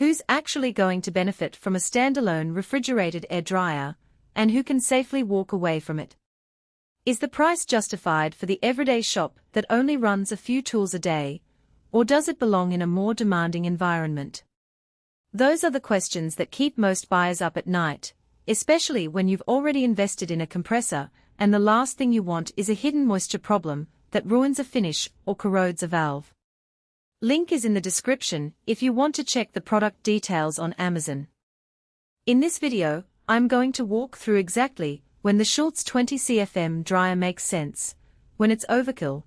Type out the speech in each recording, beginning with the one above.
Who's actually going to benefit from a standalone refrigerated air dryer, and who can safely walk away from it? Is the price justified for the everyday shop that only runs a few tools a day, or does it belong in a more demanding environment? Those are the questions that keep most buyers up at night, especially when you've already invested in a compressor, and the last thing you want is a hidden moisture problem that ruins a finish or corrodes a valve. Link is in the description if you want to check the product details on Amazon. In this video, I'm going to walk through exactly when the Schulz 20 CFM dryer makes sense, when it's overkill,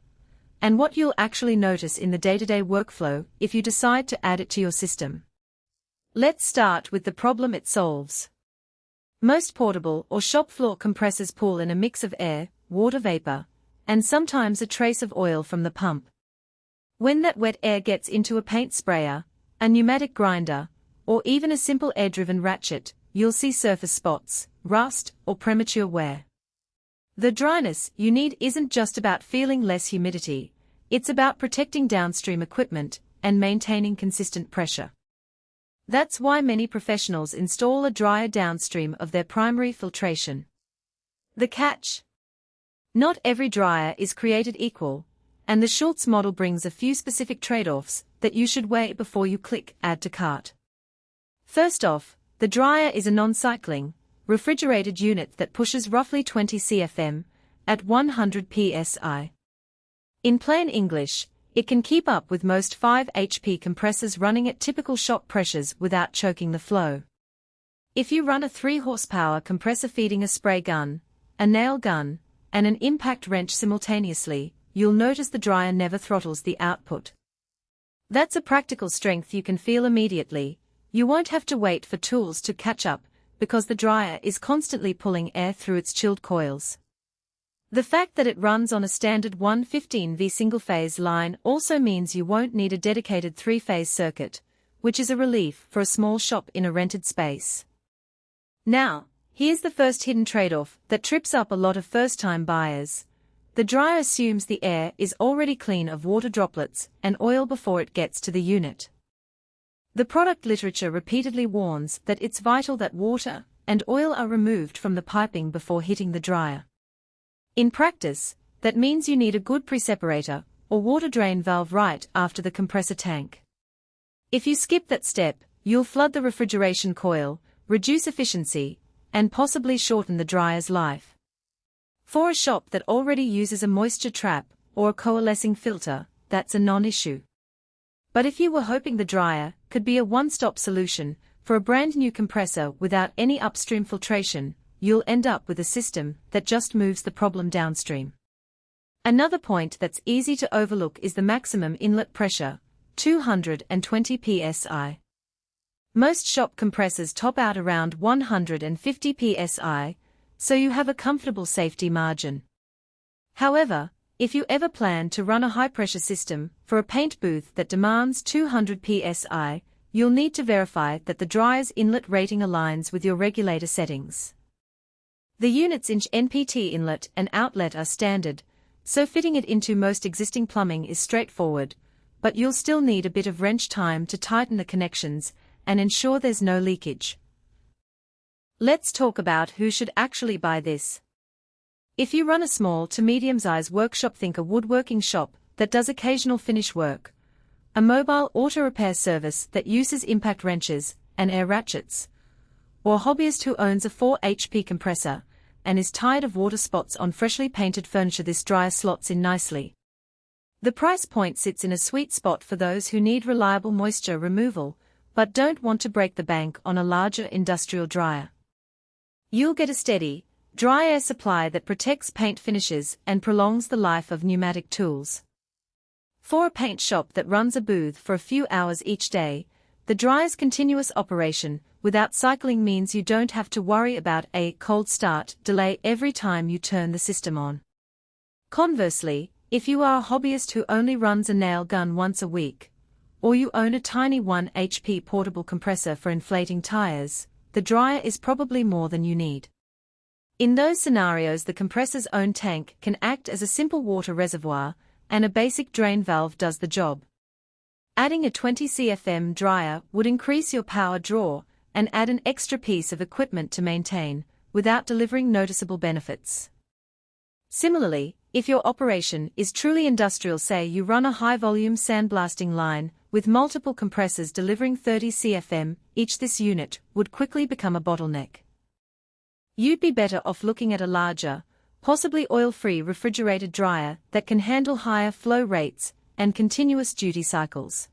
and what you'll actually notice in the day-to-day workflow if you decide to add it to your system. Let's start with the problem it solves. Most portable or shop floor compressors pull in a mix of air, water vapor, and sometimes a trace of oil from the pump. When that wet air gets into a paint sprayer, a pneumatic grinder, or even a simple air-driven ratchet, you'll see surface spots, rust, or premature wear. The dryness you need isn't just about feeling less humidity, it's about protecting downstream equipment and maintaining consistent pressure. That's why many professionals install a dryer downstream of their primary filtration. The catch? Not every dryer is created equal, and the Schulz model brings a few specific trade-offs that you should weigh before you click Add to Cart. First off, the dryer is a non-cycling, refrigerated unit that pushes roughly 20 CFM at 100 PSI. In plain English, it can keep up with most 5 HP compressors running at typical shop pressures without choking the flow. If you run a 3 horsepower compressor feeding a spray gun, a nail gun, and an impact wrench simultaneously, you'll notice the dryer never throttles the output. That's a practical strength you can feel immediately. You won't have to wait for tools to catch up, because the dryer is constantly pulling air through its chilled coils. The fact that it runs on a standard 115V single-phase line also means you won't need a dedicated 3-phase circuit, which is a relief for a small shop in a rented space. Now, here's the first hidden trade-off that trips up a lot of first-time buyers. The dryer assumes the air is already clean of water droplets and oil before it gets to the unit. The product literature repeatedly warns that it's vital that water and oil are removed from the piping before hitting the dryer. In practice, that means you need a good pre-separator or water drain valve right after the compressor tank. If you skip that step, you'll flood the refrigeration coil, reduce efficiency, and possibly shorten the dryer's life. For a shop that already uses a moisture trap or a coalescing filter, that's a non-issue. But if you were hoping the dryer could be a one-stop solution for a brand new compressor without any upstream filtration, you'll end up with a system that just moves the problem downstream. Another point that's easy to overlook is the maximum inlet pressure, 220 psi. Most shop compressors top out around 150 psi, so you have a comfortable safety margin. However, if you ever plan to run a high-pressure system for a paint booth that demands 200 psi, you'll need to verify that the dryer's inlet rating aligns with your regulator settings. The unit's NPT inlet and outlet are standard, so fitting it into most existing plumbing is straightforward, but you'll still need a bit of wrench time to tighten the connections and ensure there's no leakage. Let's talk about who should actually buy this. If you run a small to medium-sized workshop, think a woodworking shop that does occasional finish work, a mobile auto repair service that uses impact wrenches and air ratchets, or a hobbyist who owns a 4 HP compressor and is tired of water spots on freshly painted furniture, this dryer slots in nicely. The price point sits in a sweet spot for those who need reliable moisture removal but don't want to break the bank on a larger industrial dryer. You'll get a steady, dry air supply that protects paint finishes and prolongs the life of pneumatic tools. For a paint shop that runs a booth for a few hours each day, the dryer's continuous operation without cycling means you don't have to worry about a cold start delay every time you turn the system on. Conversely, if you are a hobbyist who only runs a nail gun once a week, or you own a tiny 1 HP portable compressor for inflating tires, the dryer is probably more than you need. In those scenarios, the compressor's own tank can act as a simple water reservoir, and a basic drain valve does the job. Adding a 20 CFM dryer would increase your power draw and add an extra piece of equipment to maintain, without delivering noticeable benefits. Similarly, if your operation is truly industrial, say you run a high-volume sandblasting line with multiple compressors delivering 30 CFM each, this unit would quickly become a bottleneck. You'd be better off looking at a larger, possibly oil-free refrigerated dryer that can handle higher flow rates and continuous duty cycles.